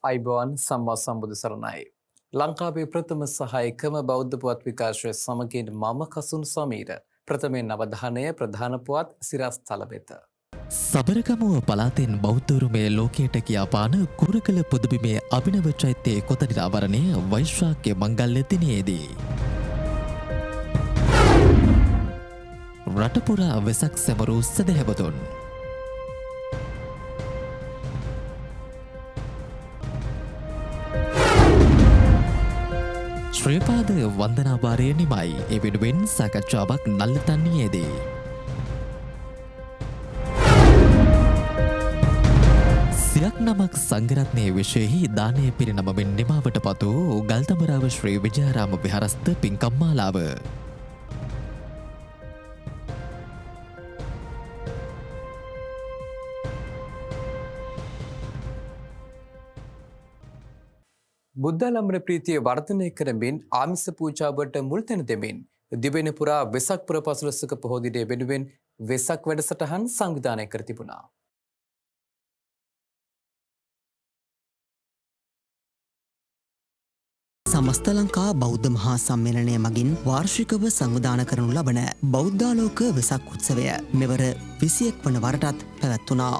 අයිබෝන් සම්මා සම්බුදු සරණයි. ලංකාවේ ප්‍රථම සහ එකම බෞද්ධ පුවත් විකාශය සමගින් මම කසුන් සමීර ප්‍රථමයෙන් අවධානය ප්‍රධාන පුවත් සිරස්තල වෙත. සබරගමුව පලාතෙන් බෞද්ධරුමය ලෝකයට කියාපාන කුරකල පුදුබිමේ අභිනව චෛත්‍යයේ කොතනිරාවරණය වෛශ්‍රාක්‍ය මංගල්‍ය දිනයේදී. රටපුරා වෙසක් සැමරූ සැදැහැවතුන්. ශ්‍රීපාද වන්දනාභාරය නිමයි එවිඩුවෙන් සාකච්ඡාවක් නල්ලතන්නයේදී. සියක් නමක් සංගරත්නය විශයෙහි දානය පිරිනමමින් නිමාවට පතු ගල්තමරාව ශ්‍රී විජයාරාම විහරස්ථ පින්කම්මාලාව. බුද්ධාලම්බන ප්‍රීතිය වර්ධනය කරමින් ආමිස පූජාවට මුල් තැන දෙමින් දිවෙන පුරා වෙසක් පුර පසළොස්වක පොහෝ දිනය වෙනුවෙන් වෙසක් වැඩසටහන් සංවිධානය කර තිබුණා. සමස්ත ලංකා බෞද්ධ මහා සම්මේලනය මගින් වාර්ෂිකව සංවිධාන කරනු ලබන බෞද්ධාලෝක වෙසක් උත්සවය මෙවර 21 වන වරටත් පැවැත්වුණා.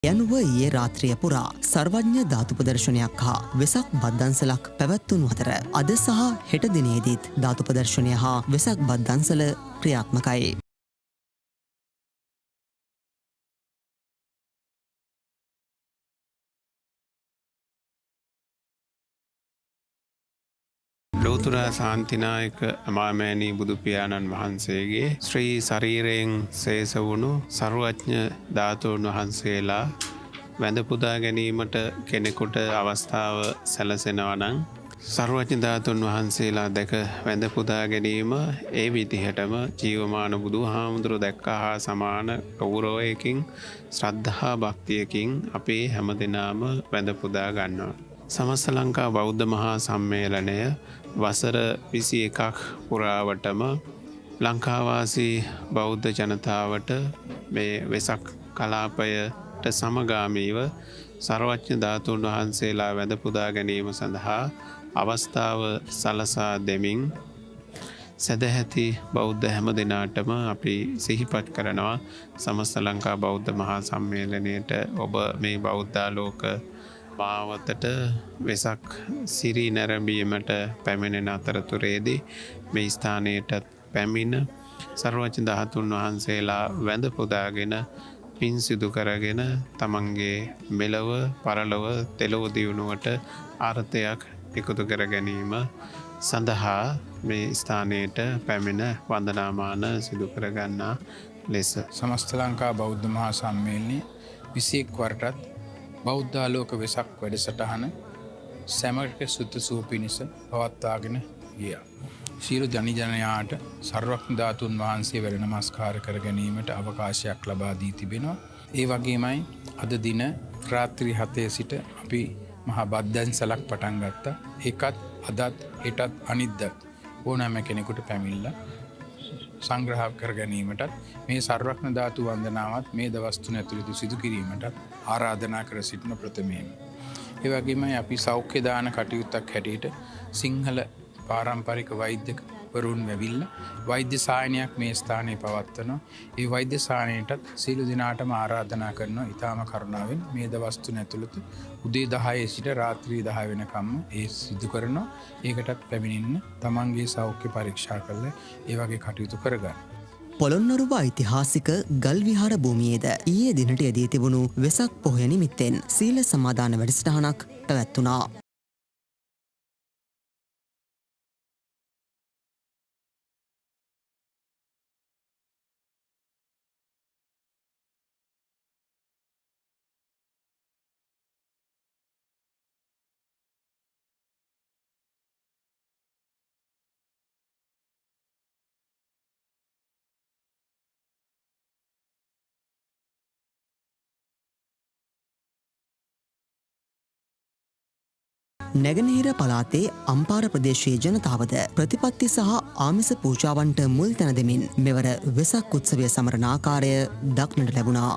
යනුව ඊයේ රාත්‍රිය පුරා සර්වඥ ධාතු ප්‍රදර්ශනයක් හා වෙසක් බද්දන්සලක් පැවැත්වුණු අතර අද සහ හෙට දිනේදීත් ධාතු ප්‍රදර්ශනය හා වෙසක් බද්දන්සල ක්‍රියාත්මකයි. ලෝතුරා ශාන්තිනායක අමාමෑණී බුදු පියාණන් වහන්සේගේ ශ්‍රී ශරීරයෙන් සේස වුණු සර්වඥ ධාතුන් වහන්සේලා වැඳ පුදා ගැනීමට කෙනෙකුට අවස්ථාව සැලසෙනවා නම් සර්වඥ ධාතුන් වහන්සේලා දැක වැඳ පුදා ගැනීම ඒ විදිහටම ජීවමාන බුදු හාමුදුරුවෝ දැක්කා හා සමාන ගෞරවයකින් ශ්‍රද්ධා භක්තියකින් අපේ හැමදෙනාම වැඳ පුදා ගන්නවා. සමස්ත ලංකා බෞද්ධ මහා සම්මේලනය වසර 21ක් පුරාවටම ලංකාවාසී බෞද්ධ ජනතාවට මේ වෙසක් කලාපයට සමගාමීව සර්වඥ ධාතුන් වහන්සේලා වැඳ පුදා ගැනීම සඳහා අවස්ථාව සලසා දෙමින් සදැහැති බෞද්ධ හැම දෙනාටම අපි සිහිපත් කරනවා සමස්ත ලංකා බෞද්ධ මහා සම්මේලනයට ඔබ මේ බෞද්ධාලෝක මාවතට වෙසක් සිරි නැරඹීමට පැමිණෙන අතරතුරේදී මේ ස්ථානයට පැමිණ සර්වඥ ධාතුන් වහන්සේලා වැඳ පුදාගෙන පින් සිදු කරගෙන තමන්ගේ මෙලව පරලොව තෙලොව දියුණුවට අර්ථයක් එකතු කර ගැනීම සඳහා මේ ස්ථානයට පැමිණ වන්දනාමාන සිදු කරගන්නා ලෙස සමස්ත ලංකා බෞද්ධ මහා සම්මේලනයේ 21 වරටත් බෞද්ධාලෝක වෙසක් වැඩසටහන සැමට සුත සුව පිණිස පවත්වාගෙන ගියා. සියලු ජනයාට සර්වඥ ධාතුන් වහන්සේ වැඩ නමස්කාර කර ගැනීමට අවකාශයක් ලබා දී තිබෙනවා. ඒ වගේමයි අද දින රාත්‍රී 7 සිට අපි මහා බද්දන්සලක් පටන් ගත්තා. ඒකත් අදත් හෙටත් අනිද්දත් ඕනෑම කෙනෙකුට පැමිණලා සංග්‍රහ කර ගැනීමටත් මේ සර්වඥ ධාතු වන්දනාවත් මේ දවස් තුන ඇතුළත සිදු කිරීමටත් ආරාධනා කර සිටින ප්‍රථමයෙන්. ඒ වගේමයි අපි සෞඛ්‍ය දාන කටයුත්තක් හැටියට සිංහල පාරම්පරික වෛද්‍යවරුන් වැවිල්ලා වෛද්‍ය සායනයක් මේ ස්ථානයේ පවත්වනවා. ඒ වෛද්‍ය සායනයටත් සියලු දෙනාටම ආරාධනා කරනවා ඊටාම කරුණාවෙන් මේ දවස් තුන ඇතුළත උදේ 10 සිට රාත්‍රී 10 වෙනකම් ඒ සිදු කරනවා. ඒකටත් පැමිණෙන්න තමන්ගේ සෞඛ්‍ය පරීක්ෂා කරලා ඒ වගේ කටයුතු කරගන්න. පොළොන්නරුව ඓතිහාසික ගල් විහාර භූමියේද ඊයේ දිනට යෙදී තිබුණු වෙසක් පොහොය නිමිත්තෙන් සීල සමාදාන වැඩසටහනක් පැවැත්වුණා. නැගෙනහිර පළාතේ අම්පාර ප්‍රදේශයේ ජනතාවද ප්‍රතිපත්ති සහ ආමිස පූජාවන්ට මුල් තැන දෙමින් මෙවර වෙසක් උත්සවය සමරන ආකාරය දක්නට ලැබුණා.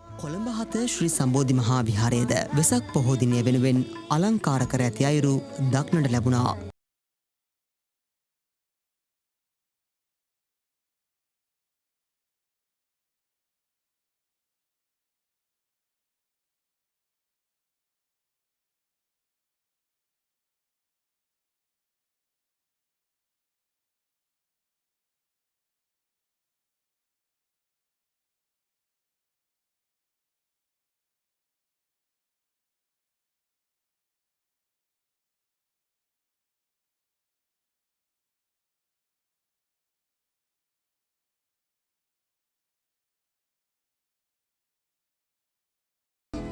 කොළඹ හත ශ්‍රී සම්බෝධි මහා විහාරයේද වෙසක් පොහෝ දිනය වෙනුවෙන් අලංකාර කර ඇති අයුරු දක්නට ලැබුණා.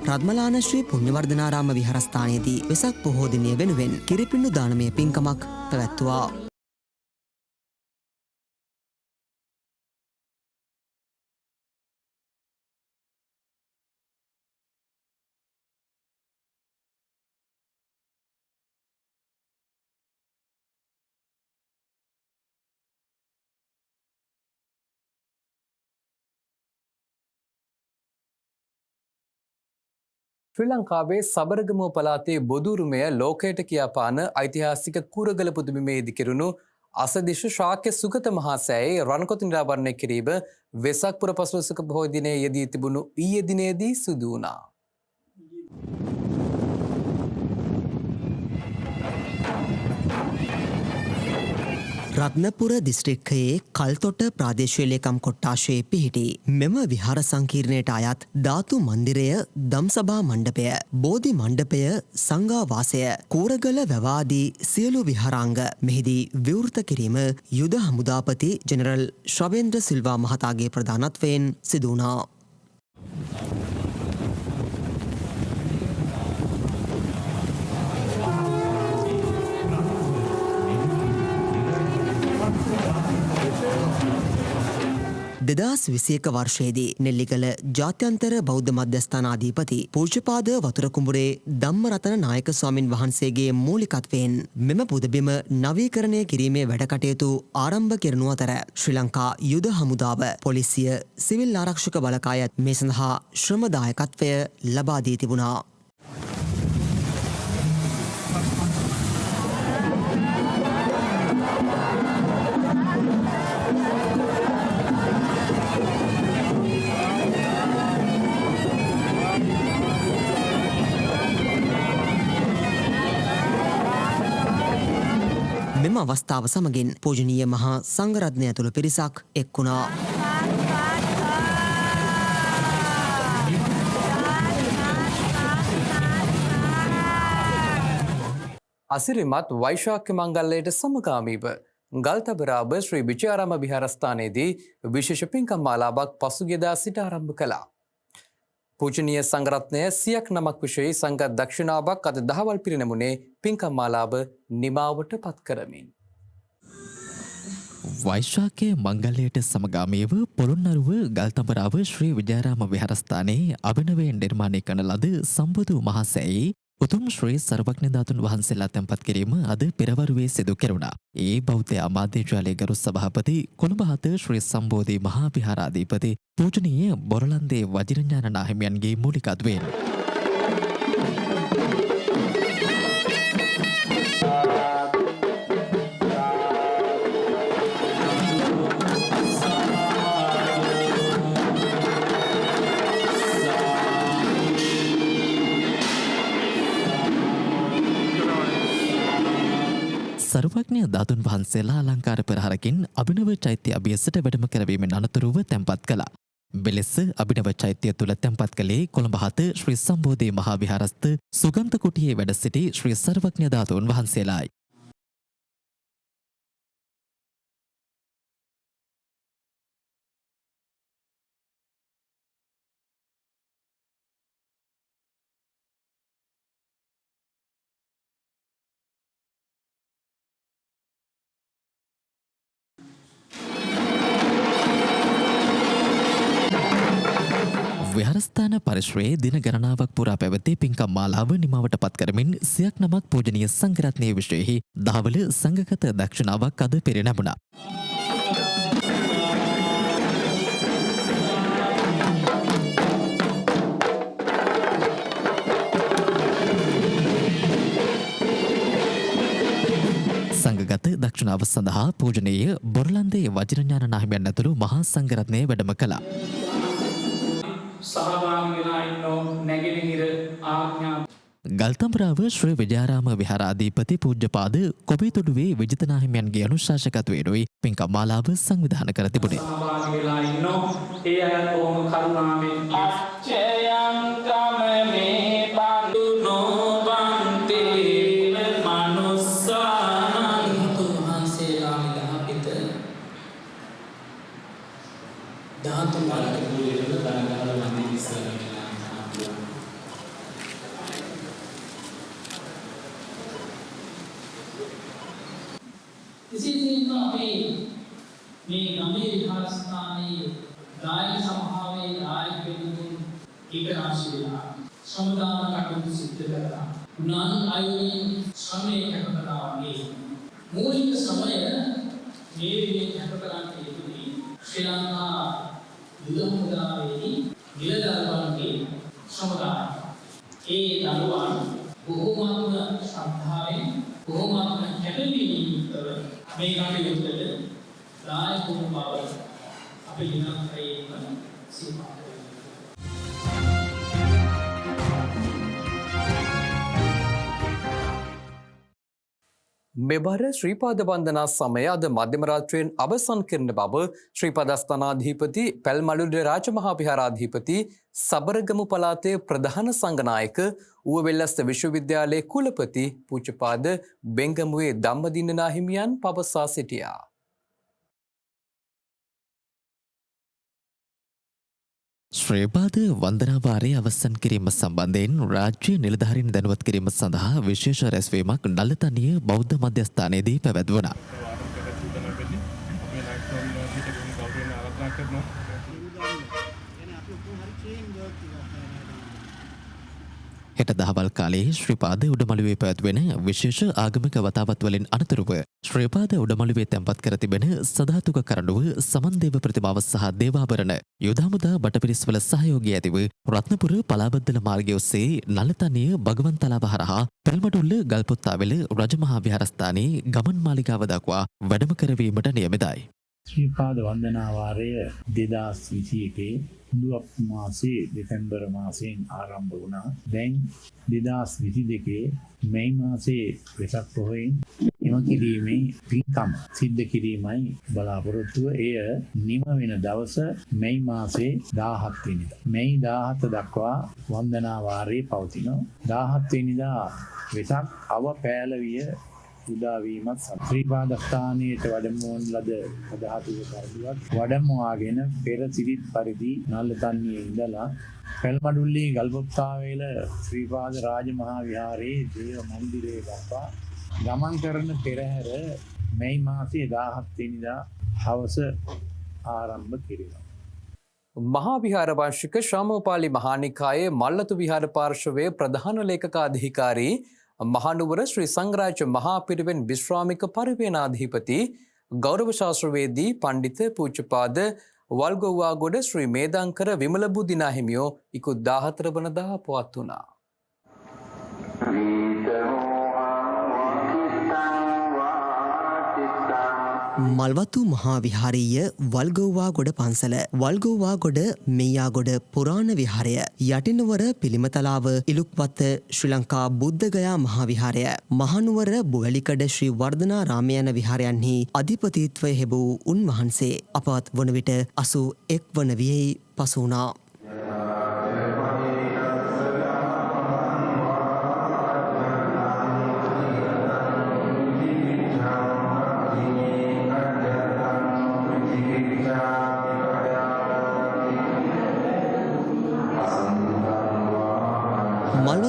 රත්මලාන ශ්‍රී පුණ්‍යවර්ධනාරාම විහාරස්ථානයේදී වෙසක් පොහෝ දිනය වෙනුවෙන් කිරිපිණ්ඩු දානමය පින්කමක් පැවැත්වුවා. ශ්‍රී ලංකාවේ සබරගමුව පළාතේ බොදුරුමය ලෝකයට කියාපාන ඓතිහාසික කුරගල පුදුබිමේ ඉදිකෙරුණු අසදිශ ශාක්‍ය සුගත මහා සෑයේ රණකොත නිරාවරණය කිරීම වෙසක් පුර පසළොස්වක පොහොය දිනයේ යෙදී තිබුණු ඊයේ දිනේදී සිදු වුණා. රත්නපුර දිස්ත්‍රික්කයේ කල්තොට ප්‍රාදේශීය ලේකම් කොට්ටාශයේ පිහිටි මෙම විහාර සංකීර්ණයට අයත් ධාතු මන්දිරය, දම්සභා මණ්ඩපය, බෝධි මණ්ඩපය, සංඝාවාසය, කූරගල වැවාදී සියලු විහාරාංග මෙහිදී විවෘත කිරීම යුද හමුදාපති ජෙනරල් ශ්‍රවේන්ද්‍ර සිල්වා මහතාගේ ප්‍රධානත්වයෙන් සිදු වුණා. දෙදස් විසියක වර්ෂයේදී නෙල්ලිකල ජාත්‍යන්තර බෞද්ධ මධ්‍යස්ථානාධීපති පූජ්‍යපාද වතුරකුඹුරේ ධම්මරතන නායක ස්වාමින් වහන්සේගේ මූලිකත්වයෙන් මෙම පුදබිම නවීකරණය කිරීමේ වැඩකටයුතු ආරම්භ කෙරෙනු අතර ශ්‍රී ලංකා යුද හමුදාව, පොලිසිය, සිවිල් ආරක්ෂක බලකායත් මේ සඳහා ශ්‍රමදායකත්වය ලබා දී තිබුණා. මෙම අවස්ථාව සමගින් පූජනීය මහා සංඝරත්නය ඇතුළු පිරිසක් එක් වුණා. අසිරිමත් වෛශාඛ්‍ය මංගල්‍යයට සමගාමීව ගල්තබරාබ ශ්‍රී විජයාරාම විහාරස්ථානයේදී විශේෂ පින්කම් මාලාවක් පසුගියදා සිට ආරම්භ කළා. පූජනීය සංඝරත්නය 100ක් නමක් විශේෂ සංඝ දක්ෂිනාවක් අද දහවල් පිරිනැමුණේ පින්කම් මාලාව නිමාවට පත් කරමින්. වෛශාඛයේ මංගල්‍යයට සමගාමීව පොළොන්නරුව ගල්තඹරාව ශ්‍රී විජයාරාම විහාරස්ථානයේ අභිනවයෙන් නිර්මාණය කරන ලද සම්බුදු මහා සෑයේ උතුම් ශ්‍රී සර්වඥ ධාතුන් වහන්සේලා තැන්පත් කිරීම අද පෙරවරුවේ සිදු කෙරුණා. ඒ බෞද්ධ අමාත්‍යාංශයේ ගරු සභාපති කොළඹ හත ශ්‍රී සම්බෝධි මහා විහාරාධිපති පූජනීය බොරලන්දේ වජිරඥාන නාහිමියන්ගේ මූලිකත්වයෙන් සර්වඥ ධාතුන් වහන්සේලා අලංකාර පෙරහරකින් අභිනව චෛත්‍ය අභියසට වැඩම කරවීමෙන් අනතුරුව තැන්පත් කළා. මෙලෙස අභිනව චෛත්‍ය තුළ තැන්පත් කළේ කොළඹ හත ශ්‍රී සම්බෝධි මහා විහාරස්ථ සුගන්ධ කුටියේ වැඩ සිටි ශ්‍රී සර්වඥ ධාතුන් වහන්සේලායි. විහාරස්ථාන පරිශ්‍රයේ දින ගණනාවක් පුරා පැවති පින්කම් මාලාව නිමවට පත් කරමින් සියක් නමක් පූජනීය සංඝරත්නයේ විශේෂෙහි දහවල සංඝගත දක්ෂිනාවක් අද පෙරනැමුණා. සංඝගත දක්ෂිනාව සඳහා පූජනීය බොරලන්දේ වජිරඥාන නාහිමියන් ඇතුළු මහා සංඝරත්නය වැඩම කළා. සහභාගී වෙලා ඉන්නෝ නැගෙනහිර ආඥා ගල්තඹරාව ශ්‍රී විජයාරාම විහාරාධිපති පූජ්‍යපාද කොබේතොඩුවේ විජිතනාහිමියන්ගේ අනුශාසකත්වයෙනුයි පින්කම් මාලාව සංවිධානය කර තිබුණේ. සහභාගී වෙලා ඉන්නෝ ඒ අය කොහොම කරුණාවෙන් අච්චයං කමමේ බඳුනෝ බන්තේ මනුස්සානං තුහන්සේලා දහපිත ධාතු මාලක පුරේල දනගල වන්දි විසරණලා ඉතින් අපි මේ ගමේ විහාරස්ථානයේ දායක සභාවේ දායක වෙනුතුන් ඒකරාශීලා සමුදාන කටයුතු සිදු කරලා උනන් අයුරින් ශ්‍රමයේ කැපකරා වගේ මූලික ශ්‍රමය මේ විදිහට කැප කරන්න යෙදුනේ ශ්‍රී ලංකා යුද මුදාවේදී නිලදල්වන්ගේ සමුදාය. ඒ දරුවන් බොහෝමත්ම ශ්‍රද්ධාවෙන් බොහෝමත්ම කැපවීමෙන් යුක්තව මේ කටයුත්තට දායක වූ බව අපේ ජනතාවයෙන් සිහිපත් මෙබර ශ්‍රීපාද වන්දනා සමය අද මධ්‍යම රාත්‍රියෙන් අවසන් කරන බව ශ්‍රීපදස්ථානාධිපති පැල්මළුඩ රාජමහා විහාරාධිපති සබරගමු පළාතේ ප්‍රධාන සංඝනායක ඌවවෙල්ලස්ත විශ්වවිද්‍යාලයේ කුලපති පූජ්‍යපාද බෙංගමුවේ ධම්මදින්න නාහිමියන් පවසා සිටියා. ශ්‍රීපාද වන්දනාවාරයේ අවසන් කිරීම සම්බන්ධයෙන් රාජ්‍ය නිලධාරීන් දැනුවත් කිරීම සඳහා විශේෂ රැස්වීමක් නල්ලතනිය බෞද්ධ මධ්‍යස්ථානයේදී පැවැත්වුණා. හෙට දහවල් කාලයේ ශ්‍රීපාද උඩමළුවේ පැවැත්වෙන විශේෂ ආගමික වතාවත් වලින් අනතුරුව ශ්‍රීපාද උඩමළුවේ තැන්පත් කර තිබෙන සධාතුක කරඬුව සමන්දේව ප්‍රතිමාව සහ දේවාභරණ යොදාමුදා බටපිරිස්වල සහයෝගය ඇතිව රත්නපුර පලාබද්දල මාර්ගය ඔස්සේ නලතනිය භගවන්තලාව හරහා පැල්මඩුල්ල ගල්පොත්තාවෙල රජමහා විහාරස්ථානයේ ගමන් මාලිගාව දක්වා වැඩම කරවීමට නියමිතයි. ශ්‍රීපාද වන්දනාවාරය 2021 දුවක් මාසේ දෙසැම්බර් මාසයෙන් ආරම්භ වුණා. දැන් 2022 මැයි මාසේ වෙසක් පොහොයෙන් එම කිරීමේ පින්කම් සිද්ධ කිරීමයි බලාපොරොත්තුව. එය නිම වෙන දවස මැයි මාසේ 17 වෙනිදා. මැයි 17 දක්වා වන්දනාවාරය පවතිනවා. 17 වෙනිදා වෙසක් අව පෑලවිය උදාවීමත් ශ්‍රීපාදස්ථානයට වැඩමවන ලද අදහතුක කරදුවක් වඩමවාගෙන පෙර සිරිත් පරිදි නල්ලතන්නියේ ඉඳලා පැල්මඩුල්ලේ ගල්පොත්තාවේල ශ්‍රීපාද රාජමහා විහාරයේ දේව මන්දිරයේ දක්වා ගමන් කරන පෙරහැර මැයි මාසයේ 17 වෙනිදා හවස ආරම්භ කෙරෙනවා. මහා විහාර වාර්ෂික ශ්‍රාමෝපාලි මහානිකායේ මල්ලතු විහාර පාර්ශවයේ ප්‍රධාන ලේකකාධිකාරී මහනුවර ශ්‍රී සංඝරාජ මහා පිරිවෙන් විශ්‍රාමික පරිවේනාධිපති ගෞරව ශාස්ත්‍රවේදී පණ්ඩිත පූජ්‍යපාද වල්ගොව්වාගොඩ ශ්‍රී මේධංකර විමල බුද්ධිනාහිමියෝ ඉකුත් 14 වනදා පවත් වුණා. මල්වතු මහා විහාරීය වල්ගොව්වාගොඩ පන්සල වල්ගොව්වාගොඩ මෙයාගොඩ පුරාණ විහාරය යටිනුවර පිළිමතලාව ඉලුක්වත්ත ශ්‍රී ලංකා බුද්ධගයා මහා විහාරය මහනුවර බුවැලිකඩ ශ්‍රී වර්ධනාරාම යන විහාරයන්හි අධිපතිත්වය හෙබූ උන්වහන්සේ අපවත් වන විට 81 වන වියෙහි පසු වුණා.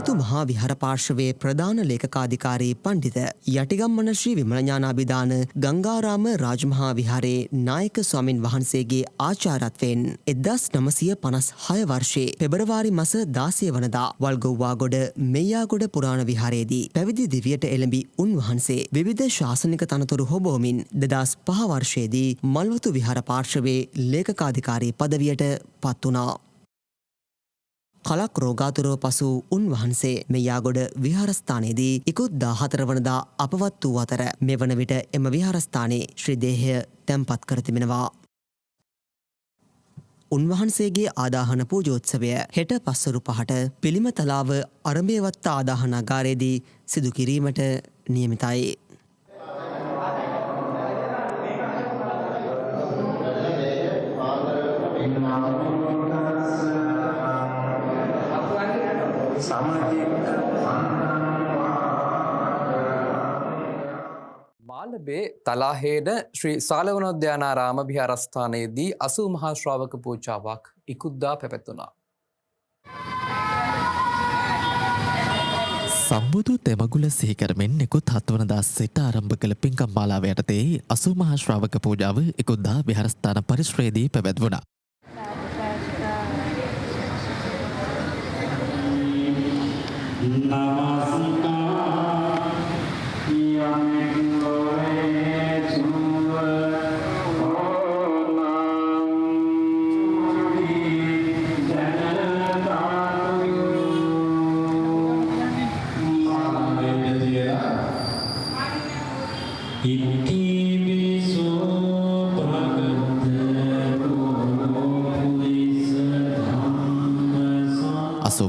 මල්වතු මහා විහාර පාර්ශවයේ ප්‍රධාන ලේකකාධිකාරී පණ්ඩිත යටිගම්මන ශ්‍රී විමලඥානාභිදාන ගංගාරාම රාජමහා විහාරයේ නායක ස්වාමින් වහන්සේගේ ආචාර්යත්වයෙන් 1956 වර්ෂයේ පෙබරවාරි මාස 16 වනදා වල්ගොව්වාගොඩ මෙයාගොඩ පුරාණ විහාරයේදී පැවිදි දිවියට එළඹි උන්වහන්සේ විවිධ ශාසනික තනතුරු හොබවමින් 2005 වර්ෂයේදී මල්වතු විහාර පාර්ශවයේ ලේකකාධිකාරී පදවියට පත් වුණා. කලක් රෝගාතුරව පසු උන්වහන්සේ මෙයාගොඩ විහාරස්ථානයේදී ඉකුත් 14 වනදා අපවත් වූ අතර මෙවන විට එම විහාරස්ථානයේ ශ්‍රී දේහය තැන්පත් කර තිබෙනවා. උන්වහන්සේගේ ආදාහන පූජෝත්සවය හෙට පස්වරු 5ට පිළිමතලාව අරඹේවත්ත ආදාහනාගාරයේදී සිදු කිරීමට නියමිතයි. මාලබේ තලාහේන ශ්‍රී සාලවනෝද්‍යානාරාම විහාරස්ථානයේදී 80 මහා ශ්‍රාවක පූජාවක් ඉකුද්දා පැවැත්වුණා. සම්බුදු තෙමගුල සිහිකරමින් නිකුත් 7 වනදා සිට ආරම්භ කළ පින්කම් මාලාව යටතේ 80 මහා ශ්‍රාවක පූජාව ඉකුද්දා විහාරස්ථාන පරිශ්‍රයේදී පැවැත්වුණා.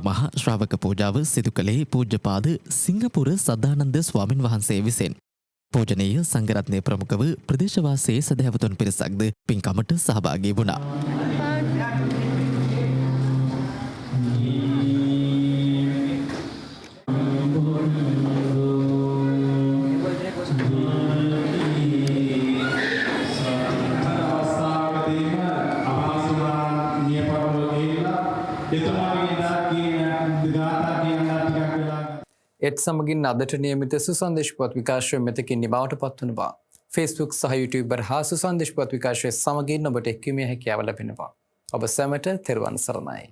මහා ශ්‍රාවක පූජාව සිදු කළේ පූජ්‍යපාද සිංහපුර සද්ධානන්ද ස්වාමින් වහන්සේ විසින්. පූජනීය සංඝරත්නය ප්‍රමුඛව ප්‍රදේශවාසී සදහැවතුන් පිරිසක්ද පින්කමට සහභාගී වුණා. එත් සමගින් අදට නියමිත සුසන්දේශපුවත් විකාශය මෙතකින් නිමවට පත්වනවා. Facebook සහ YouTube හා සුසන්දේශපුවත් විකාශය සමගින් ඔබට එක්වීමේ හැකියාව ලැබෙනවා. ඔබ සැමට තෙරුවන් සරණයි.